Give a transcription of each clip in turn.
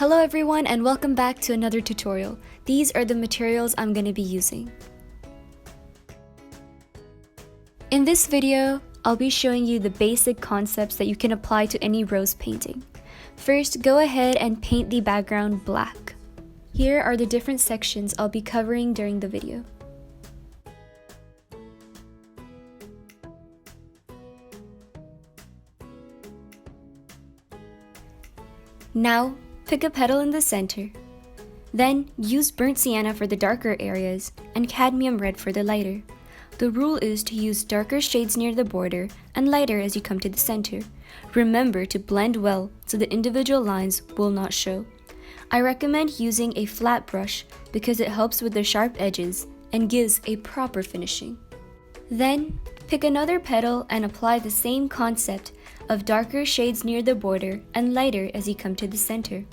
Hello everyone and welcome back to another tutorial. These are the materials I'm going to be using. In this video, I'll be showing you the basic concepts that you can apply to any rose painting. First, go ahead and paint the background black. Here are the different sections I'll be covering during the video. Now, pick a petal in the center. Then, use burnt sienna for the darker areas and cadmium red for the lighter. The rule is to use darker shades near the border and lighter as you come to the center. Remember to blend well so the individual lines will not show. I recommend using a flat brush because it helps with the sharp edges and gives a proper finishing. Then, pick another petal and apply the same concept of darker shades near the border and lighter as you come to the center.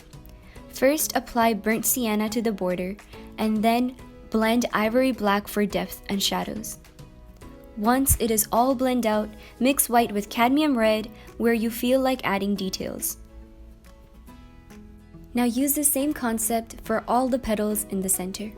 First, apply burnt sienna to the border and then blend ivory black for depth and shadows. Once it is all blended out, mix white with cadmium red where you feel like adding details. Now use the same concept for all the petals in the center.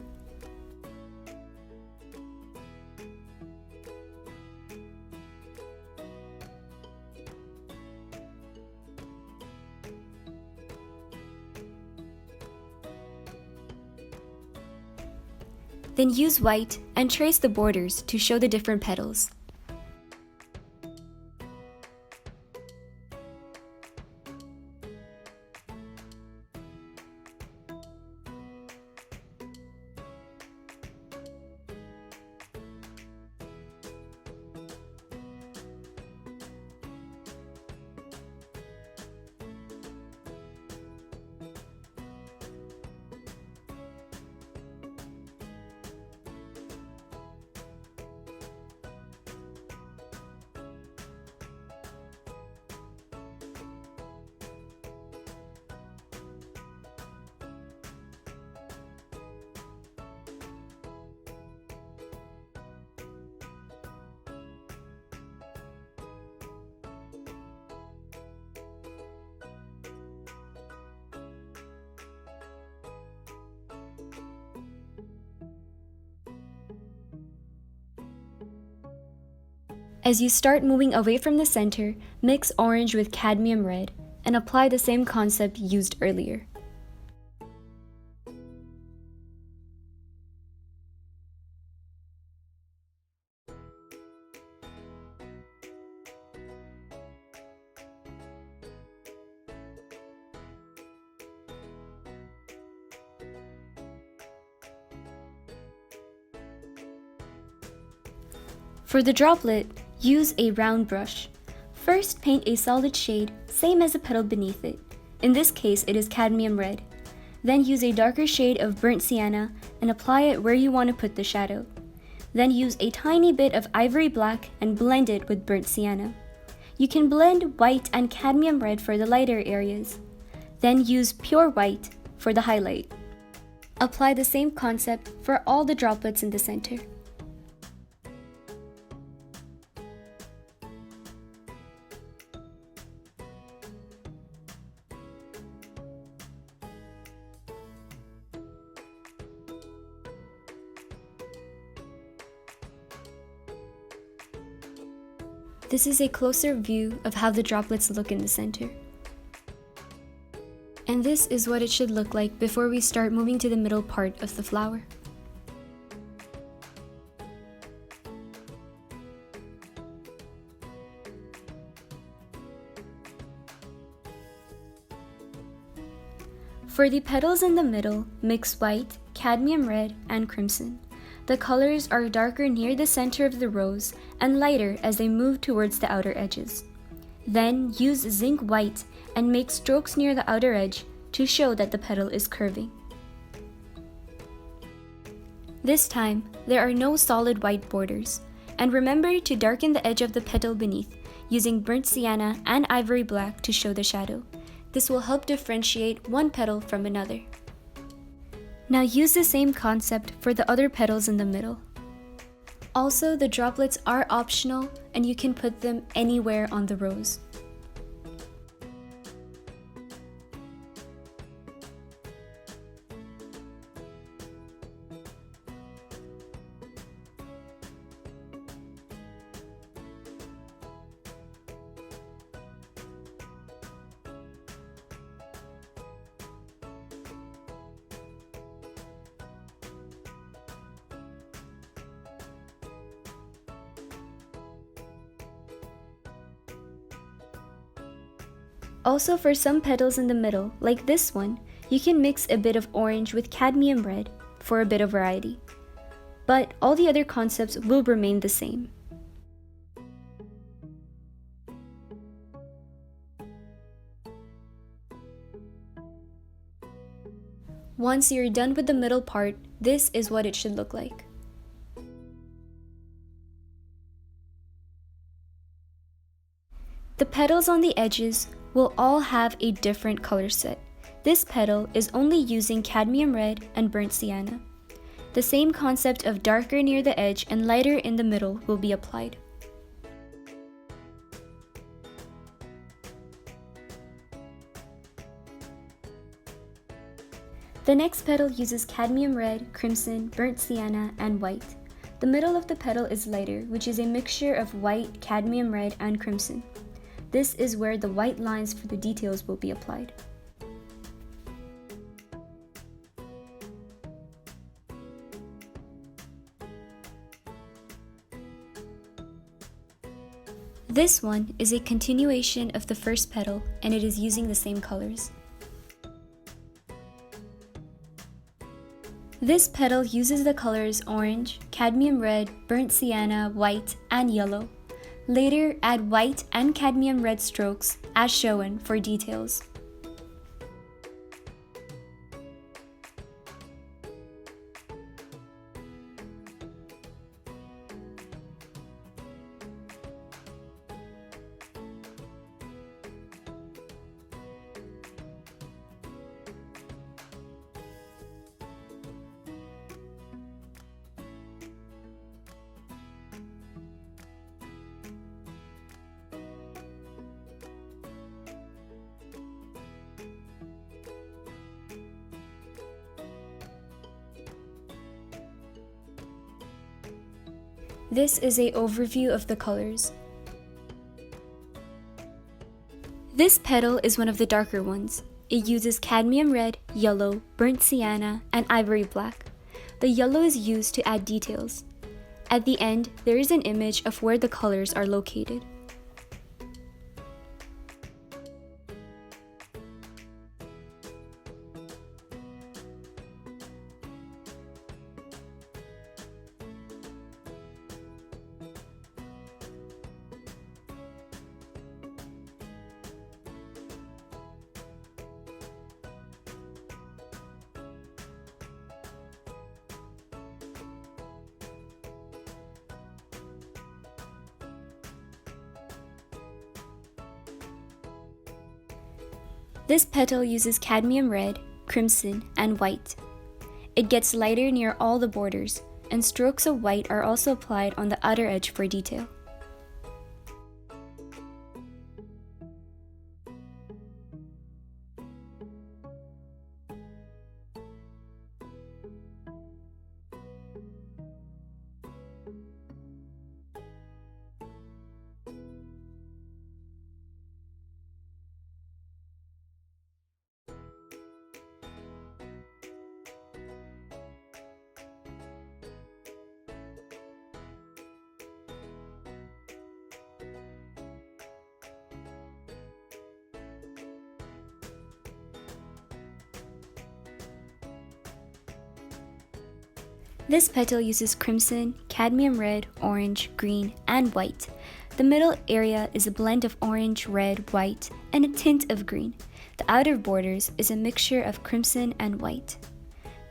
Then use white and trace the borders to show the different petals. As you start moving away from the center, mix orange with cadmium red and apply the same concept used earlier. For the droplet, use a round brush. First, paint a solid shade, same as the petal beneath it. In this case, it is cadmium red. Then use a darker shade of burnt sienna and apply it where you want to put the shadow. Then use a tiny bit of ivory black and blend it with burnt sienna. You can blend white and cadmium red for the lighter areas. Then use pure white for the highlight. Apply the same concept for all the droplets in the center. This is a closer view of how the droplets look in the center. And this is what it should look like before we start moving to the middle part of the flower. For the petals in the middle, mix white, cadmium red, and crimson. The colors are darker near the center of the rose and lighter as they move towards the outer edges. Then use zinc white and make strokes near the outer edge to show that the petal is curving. This time, there are no solid white borders. And remember to darken the edge of the petal beneath using burnt sienna and ivory black to show the shadow. This will help differentiate one petal from another. Now use the same concept for the other petals in the middle. Also, the droplets are optional and you can put them anywhere on the rose. Also, for some petals in the middle, like this one, you can mix a bit of orange with cadmium red for a bit of variety. But all the other concepts will remain the same. Once you're done with the middle part, this is what it should look like. The petals on the edges will all have a different color set. This petal is only using cadmium red and burnt sienna. The same concept of darker near the edge and lighter in the middle will be applied. The next petal uses cadmium red, crimson, burnt sienna, and white. The middle of the petal is lighter, which is a mixture of white, cadmium red, and crimson. This is where the white lines for the details will be applied. This one is a continuation of the first petal, and it is using the same colors. This petal uses the colors orange, cadmium red, burnt sienna, white, and yellow. Later, add white and cadmium red strokes, as shown, for details. This is an overview of the colors. This petal is one of the darker ones. It uses cadmium red, yellow, burnt sienna, and ivory black. The yellow is used to add details. At the end, there is an image of where the colors are located. This petal uses cadmium red, crimson, and white. It gets lighter near all the borders, and strokes of white are also applied on the outer edge for detail. This petal uses crimson, cadmium red, orange, green, and white. The middle area is a blend of orange, red, white, and a tint of green. The outer borders is a mixture of crimson and white.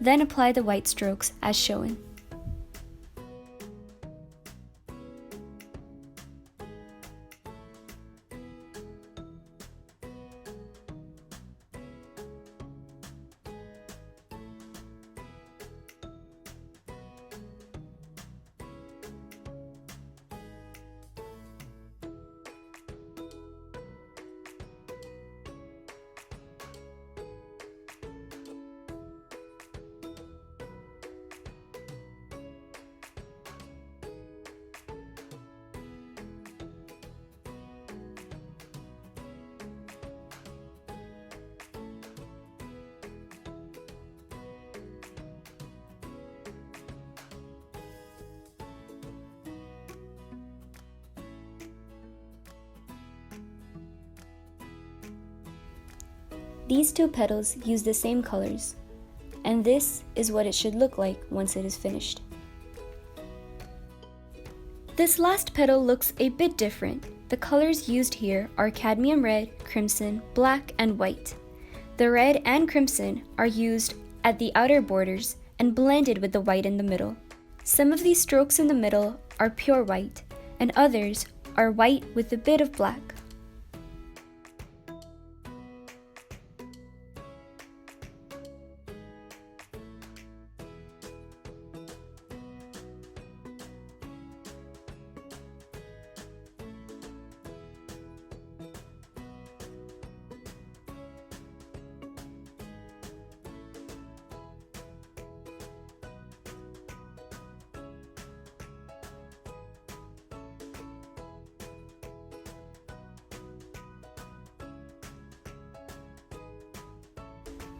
Then apply the white strokes as shown. These two petals use the same colors, and this is what it should look like once it is finished. This last petal looks a bit different. The colors used here are cadmium red, crimson, black, and white. The red and crimson are used at the outer borders and blended with the white in the middle. Some of these strokes in the middle are pure white, and others are white with a bit of black.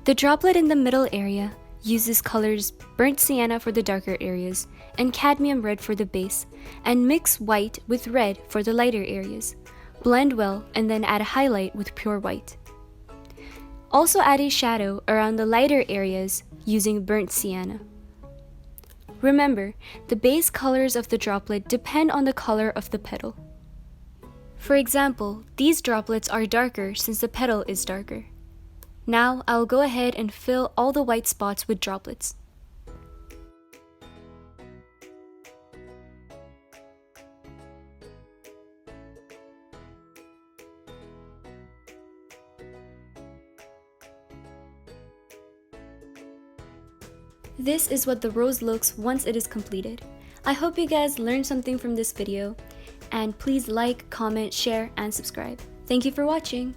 The droplet in the middle area uses colors burnt sienna for the darker areas and cadmium red for the base, and mix white with red for the lighter areas. Blend well and then add a highlight with pure white. Also add a shadow around the lighter areas using burnt sienna. Remember, the base colors of the droplet depend on the color of the petal. For example, these droplets are darker since the petal is darker. Now I'll go ahead and fill all the white spots with droplets. This is what the rose looks once it is completed. I hope you guys learned something from this video, and please like, comment, share, and subscribe. Thank you for watching!